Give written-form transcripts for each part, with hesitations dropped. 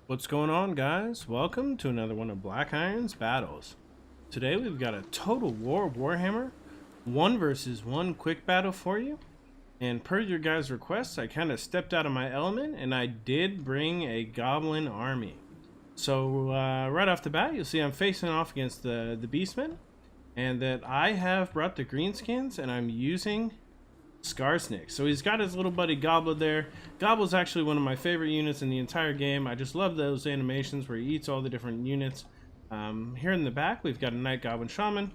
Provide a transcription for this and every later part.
What's going on, guys? Welcome to another one of Black Iron's battles. Today we've got a Total War Warhammer 1 versus 1 quick battle for you. And per your guys' requests, I kind of stepped out of my element and I did bring a Goblin army. So right off the bat, you'll see I'm facing off against the Beastmen, and that I have brought the Greenskins and I'm using Skarsnik. So he's got his little buddy Gobbla there. Gobbla's actually one of my favorite units in the entire game. I just love those animations where he eats all the different units. Here in the back, we've got a Night Goblin Shaman.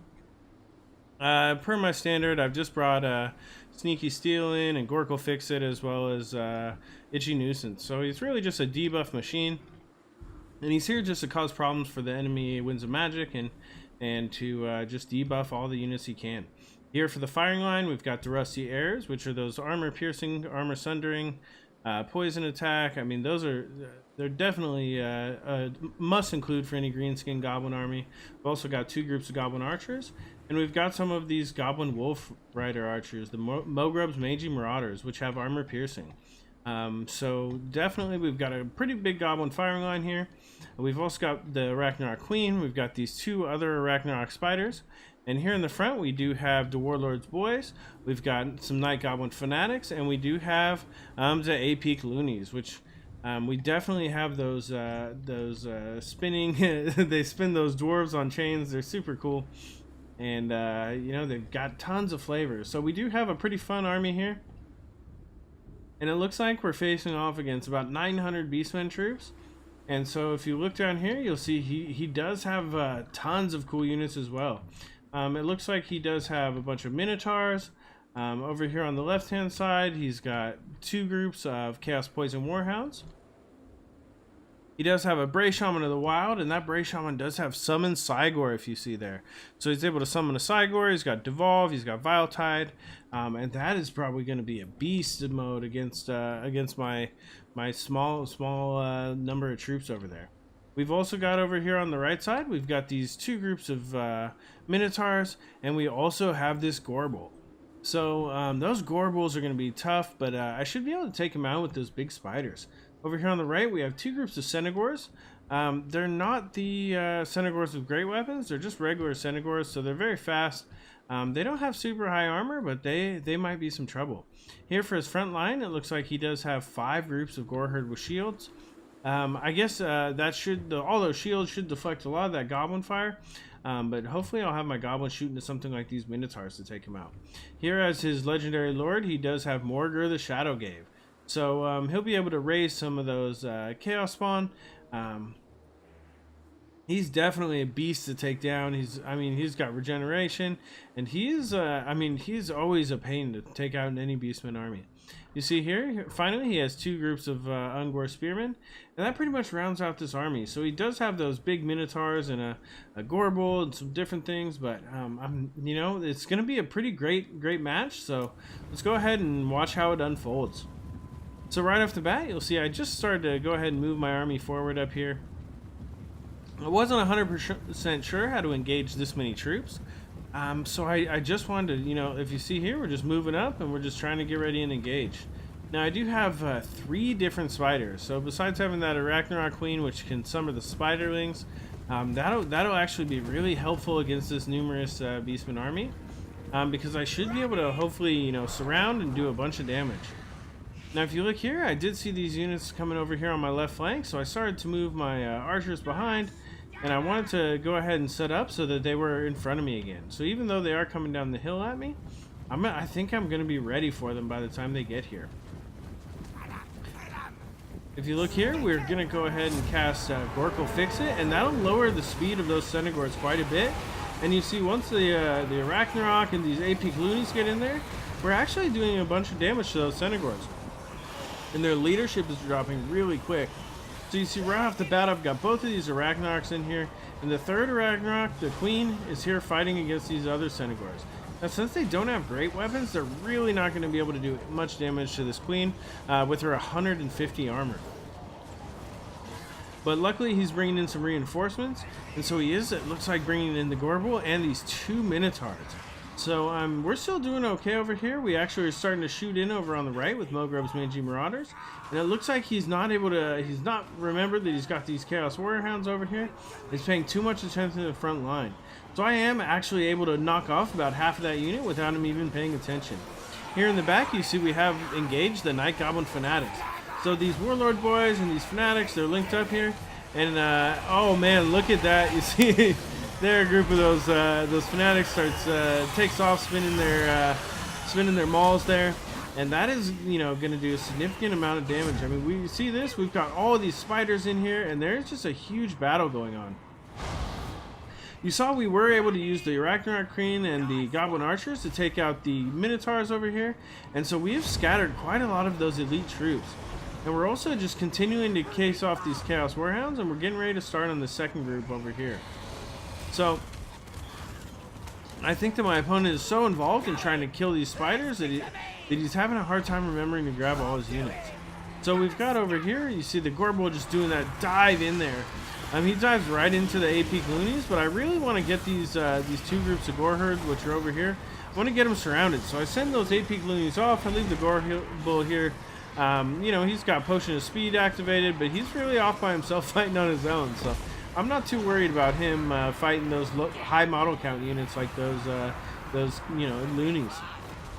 Per my standard, I've just brought Sneaky Steel in and Gork'll Fix It, as well as Itchy Nuisance. So he's really just a debuff machine. And he's here just to cause problems for the enemy Winds of Magic and to just debuff all the units he can. Here for the firing line, we've got the Rusty Airs, which are those armor piercing, armor sundering, poison attack. I mean, they're definitely a must include for any greenskin goblin army. We've also got 2 groups of goblin archers, and we've got some of these goblin wolf rider archers, the Morghur's Mangy Marauders, which have armor piercing. So definitely we've got a pretty big goblin firing line here. We've also got the Arachnarok Queen. We've got these 2 other Arachnarok Spiders. And here in the front, we do have the Warlord's Boys. We've got some Night Goblin Fanatics, and we do have the AP Loonies, which we definitely have those spinning. They spin those dwarves on chains. They're super cool, and you know, they've got tons of flavors. So we do have a pretty fun army here, and it looks like we're facing off against about 900 Beastmen troops. And so if you look down here, you'll see he does have tons of cool units as well. It looks like he does have a bunch of Minotaurs. Over here on the left hand side, he's got 2 groups of Chaos Poison Warhounds. He does have a Bray Shaman of the Wild, and that Bray Shaman does have Summon Cygor, if you see there. So he's able to summon a Cygor. He's got Devolve, he's got Vile Tide, and that is probably going to be a beast mode against my small number of troops over there. We've also got over here on the right side, we've got these 2 groups of Minotaurs, and we also have this Gorbel. So those Gorbels are going to be tough, but I should be able to take them out with those big spiders. Over here on the right, we have 2 groups of Senegors. They're not the Senegors with great weapons, they're just regular Senegors, so they're very fast. They don't have super high armor, but they might be some trouble. Here for his front line, it looks like he does have 5 groups of Gorherd with shields. I guess that all those shields should deflect a lot of that goblin fire, but hopefully I'll have my goblin shoot into something like these Minotaurs to take him out. Here as his legendary lord, he does have Morghur the Shadowgave, so he'll be able to raise some of those chaos spawn. He's definitely a beast to take down. He's got regeneration, and he's always a pain to take out in any Beastman army. You see here, finally he has 2 groups of Ungor Spearmen, and that pretty much rounds out this army. So he does have those big Minotaurs and a Gorbel and some different things, but you know, it's going to be a pretty great match. So let's go ahead and watch how it unfolds. So right off the bat, you'll see I just started to go ahead and move my army forward up here. I wasn't 100% sure how to engage this many troops. So I just wanted to, you know, if you see here, we're just moving up and we're just trying to get ready and engage. Now I do have 3 different spiders. So besides having that Arachnarok Queen, which can summon the spiderlings, that'll actually be really helpful against this numerous Beastman army, because I should be able to hopefully, you know, surround and do a bunch of damage. Now if you look here, I did see these units coming over here on my left flank, so I started to move my archers behind. And I wanted to go ahead and set up so that they were in front of me again. So even though they are coming down the hill at me, I think I'm going to be ready for them by the time they get here. If you look here, we're going to go ahead and cast Gork'll Fix It, and that'll lower the speed of those Senegors quite a bit. And you see, once the Arachnarok and these AP Loonies get in there, we're actually doing a bunch of damage to those Senegors. And their leadership is dropping really quick. So you see right off the bat, I've got both of these Arachnaroks in here, and the 3rd Arachnarok, the Queen, is here fighting against these other Senegors. Now since they don't have great weapons, they're really not going to be able to do much damage to this Queen with her 150 armor. But luckily he's bringing in some reinforcements, and so he is, it looks like, bringing in the Gorbel and these 2 Minotaurs. So we're still doing okay over here. We actually are starting to shoot in over on the right with Morghur's Mangy Marauders, and it looks like he's not remembered that he's got these Chaos Warhounds over here. He's paying too much attention to the front line. So I am actually able to knock off about half of that unit without him even paying attention. Here in the back, you see we have engaged the Night Goblin Fanatics. So these Warlord boys and these Fanatics, they're linked up here, and oh man, look at that! You see. There, a group of those Fanatics takes off spinning their mauls there, and that is, you know, going to do a significant amount of damage. I mean, we see this. We've got all of these spiders in here, and there's just a huge battle going on. You saw we were able to use the Arachnarok Queen and the Goblin Archers to take out the Minotaurs over here, and so we have scattered quite a lot of those elite troops. And we're also just continuing to case off these Chaos Warhounds, and we're getting ready to start on the second group over here. So, I think that my opponent is so involved in trying to kill these spiders that he's having a hard time remembering to grab all his units. So we've got over here, you see the Gobbo just doing that dive in there. He dives right into the AP Gloonies, but I really want to get these two groups of Gorhurds, which are over here. I want to get them surrounded. So I send those AP Gloonies off. I leave the Gobbo here. You know, he's got Potion of Speed activated, but he's really off by himself fighting on his own. So I'm not too worried about him fighting those high model count units like those you know, loonies.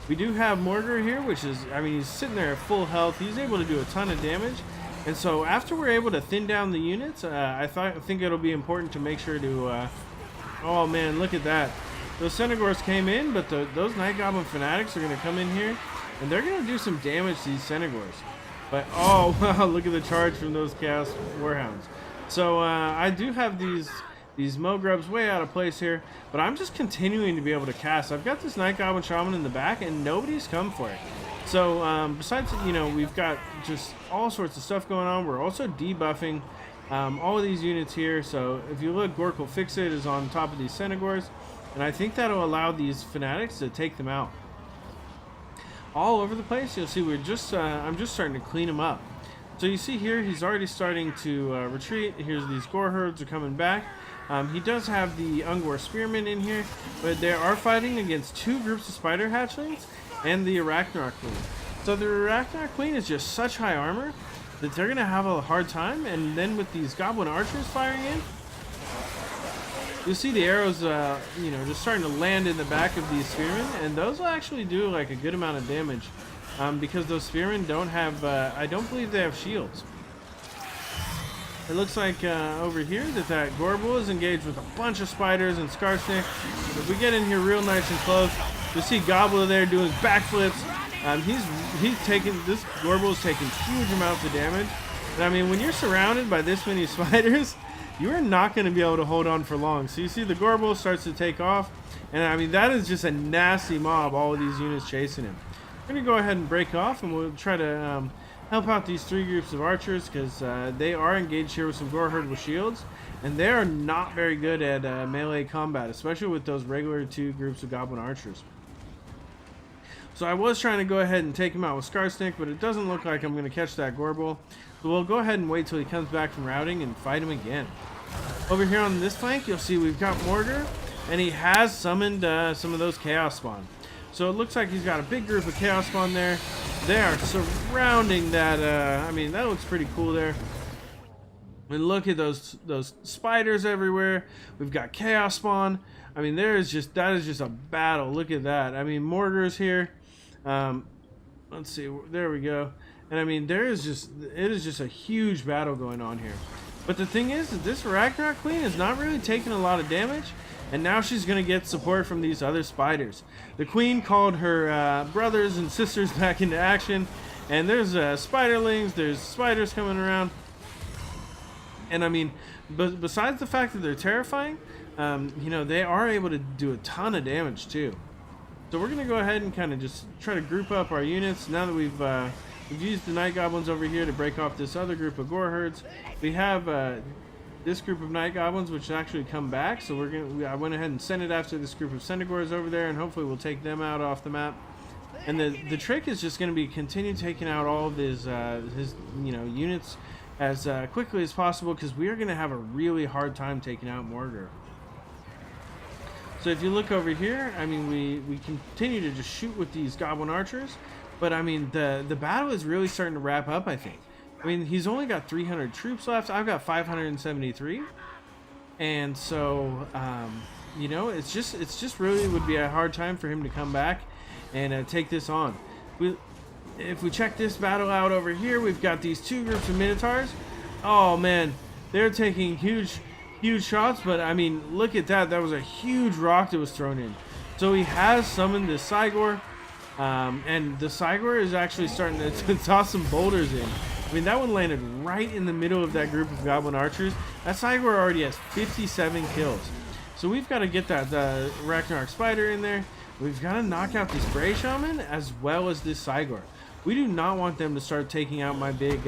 We do have Morghur here, which is, I mean, he's sitting there at full health. He's able to do a ton of damage, and so after we're able to thin down the units, I think it'll be important to make sure to. Oh man, look at that! Those Centaurs came in, but those Night Goblin Fanatics are going to come in here, and they're going to do some damage to these Centaurs. But oh wow, look at the charge from those Chaos Warhounds. So I do have these Morghurs way out of place here, but I'm just continuing to be able to cast. I've got this Night Goblin Shaman in the back, and nobody's come for it. So besides, you know, we've got just all sorts of stuff going on. We're also debuffing all of these units here. So if you look, Gorkle Fix-It is on top of these Centaurs, and I think that'll allow these Fanatics to take them out. All over the place, you'll see I'm just starting to clean them up. So you see here, he's already starting to retreat. Here's these Gorhurds are coming back. He does have the Ungor Spearmen in here, but they are fighting against two groups of Spider Hatchlings and the Arachnarok Queen. So the Arachnarok Queen is just such high armor that they're going to have a hard time, and then with these Goblin Archers firing in, you'll see the arrows, you know, just starting to land in the back of these Spearmen, and those will actually do like a good amount of damage. Because those Spearmen don't have, I don't believe they have shields. It looks like over here that Gobbo is engaged with a bunch of spiders and Skarsnik. If we get in here real nice and close, you'll see Gobbla there doing backflips. This Gobbo is taking huge amounts of damage. And I mean, when you're surrounded by this many spiders, you are not going to be able to hold on for long. So you see the Gobbo starts to take off, and I mean, that is just a nasty mob, all of these units chasing him. We're going to go ahead and break off, and we'll try to help out these three groups of archers, because they are engaged here with some Gorhurd with shields, and they are not very good at melee combat, especially with those regular two groups of Goblin Archers. So I was trying to go ahead and take him out with Skarsnik, but it doesn't look like I'm going to catch that Gobbo. So we'll go ahead and wait till he comes back from routing and fight him again. Over here on this flank, you'll see we've got Morghur, and he has summoned some of those Chaos Spawn. So it looks like he's got a big group of Chaos Spawn there. They are surrounding that, I mean, that looks pretty cool there. And look at those spiders everywhere. We've got Chaos Spawn. I mean, that is just a battle. Look at that. I mean, Morghur's here. Let's see, there we go. And I mean, it is just a huge battle going on here. But the thing is that this Arachnarok Queen is not really taking a lot of damage. And now she's going to get support from these other spiders. The queen called her brothers and sisters back into action. And there's spiderlings, there's spiders coming around. And I mean, besides the fact that they're terrifying, you know, they are able to do a ton of damage too. So we're going to go ahead and kind of just try to group up our units. Now that we've used the Night Goblins over here to break off this other group of Gorhurds. We have this group of Night Goblins, which actually come back, so I went ahead and sent it after this group of Centaurs over there, and hopefully we'll take them out off the map. And the trick is just going to be continue taking out all of his you know, units as quickly as possible, because we are going to have a really hard time taking out Morghur. So if you look over here, I mean, we continue to just shoot with these goblin archers, but I mean, the battle is really starting to wrap up, I think. I mean, he's only got 300 troops left. I've got 573, and so you know, it's just really would be a hard time for him to come back and take this on. If we check this battle out over here, we've got these two groups of Minotaurs. Oh man, they're taking huge shots, but I mean, look at that. That was a huge rock that was thrown in. So he has summoned the Sigor, and the Sigor is actually starting to toss some boulders in. I mean, that one landed right in the middle of that group of goblin archers. That Sigor already has 57 kills. So we've got to get that Arachnarok Spider in there. We've got to knock out this Bray Shaman as well as this Sigor. We do not want them to start taking out my big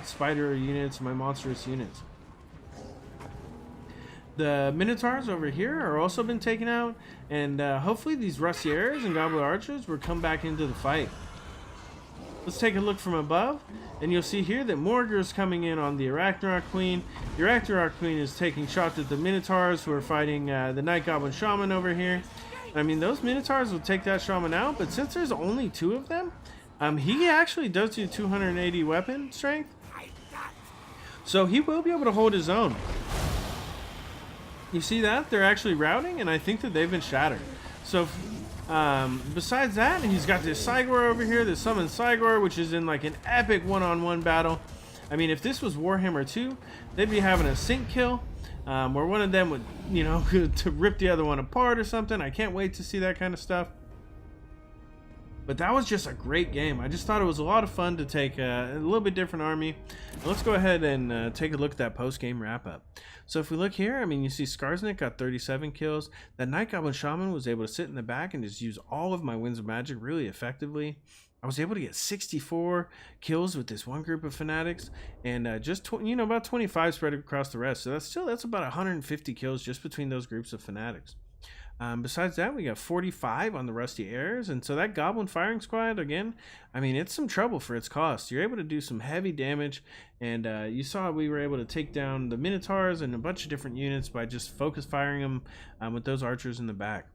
spider units, my monstrous units. The Minotaurs over here are also been taken out, and hopefully these Rustiers and Goblin Archers will come back into the fight. Let's take a look from above, and you'll see here that Morghur is coming in on the Arachnarok Queen. The Arachnarok Queen is taking shots at the Minotaurs who are fighting the Night Goblin Shaman over here. I mean, those Minotaurs will take that Shaman out, but since there's only two of them, he actually does do 280 weapon strength, so he will be able to hold his own. You see that? They're actually routing, and I think that they've been shattered. So, besides that, he's got this Sigor over here, this summoned Sigor, which is in like an epic one-on-one battle. I mean, if this was Warhammer 2, they'd be having a sync kill, where one of them would, you know, to rip the other one apart or something. I can't wait to see that kind of stuff. But that was just a great game. I just thought it was a lot of fun to take a little bit different army. Let's go ahead and take a look at that post-game wrap-up. So if we look here, I mean, you see Skarsnik got 37 kills. That Night Goblin Shaman was able to sit in the back and just use all of my Winds of Magic really effectively. I was able to get 64 kills with this one group of fanatics, and just you know, about 25 spread across the rest. So that's about 150 kills just between those groups of fanatics. Besides that, we got 45 on the Rusty Airs, and so that Goblin Firing Squad, again, I mean, it's some trouble for its cost. You're able to do some heavy damage, and you saw we were able to take down the Minotaurs and a bunch of different units by just focus firing them with those archers in the back.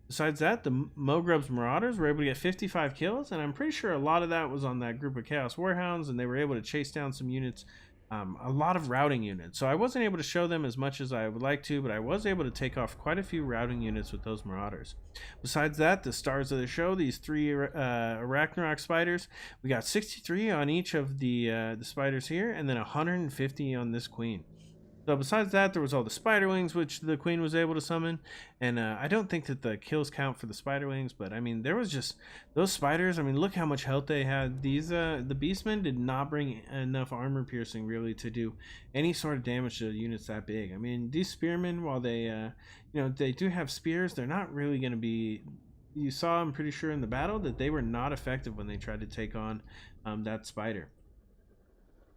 Besides that, the Moghrub's Marauders were able to get 55 kills, and I'm pretty sure a lot of that was on that group of Chaos Warhounds, and they were able to chase down some units, a lot of routing units. So I wasn't able to show them as much as I would like to, but I was able to take off quite a few routing units with those Marauders. Besides that, the stars of the show, these three Arachnarok Spiders, we got 63 on each of the spiders here, and then 150 on this Queen. So besides that, there was all the Spiderlings, which the Queen was able to summon, and I don't think that the kills count for the Spiderlings, but I mean, there was just those spiders. I mean, look how much health they had. These the Beastmen did not bring enough armor piercing really to do any sort of damage to units that big. I mean, these Spearmen, while they you know, they do have spears, they're not really going to be. You saw, I'm pretty sure in the battle, that they were not effective when they tried to take on that spider.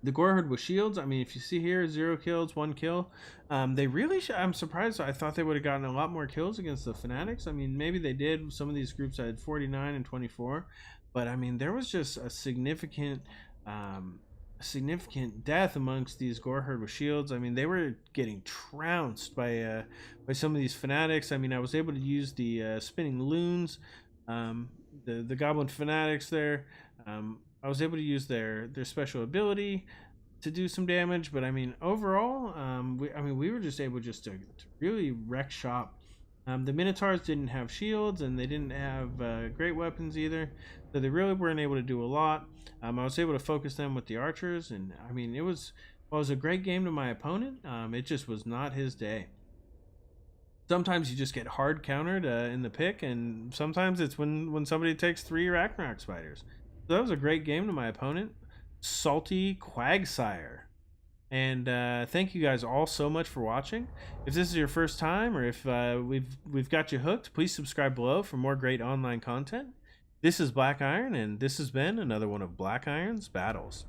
The Goreherd with shields, I mean, if you see here, 0 kills, 1 kill. They really, I'm surprised. I thought they would have gotten a lot more kills against the Fanatics. I mean, maybe they did. Some of these groups had 49 and 24. But, I mean, there was just a significant death amongst these Goreherd with shields. I mean, they were getting trounced by some of these Fanatics. I mean, I was able to use the spinning loons, the Goblin Fanatics there. I was able to use their special ability to do some damage, but I mean, overall, we were just able to really wreck shop. The Minotaurs didn't have shields, and they didn't have great weapons either, so they really weren't able to do a lot. I was able to focus them with the archers, and I mean, it was a great game to my opponent. It just was not his day. Sometimes you just get hard countered in the pick, and sometimes it's when somebody takes 3 Arachnarok Spiders. So that was a great game to my opponent, Salty Quagsire. And thank you guys all so much for watching. If this is your first time, or if we've got you hooked, please subscribe below for more great online content. This is Black Iron, and this has been another one of Black Iron's Battles.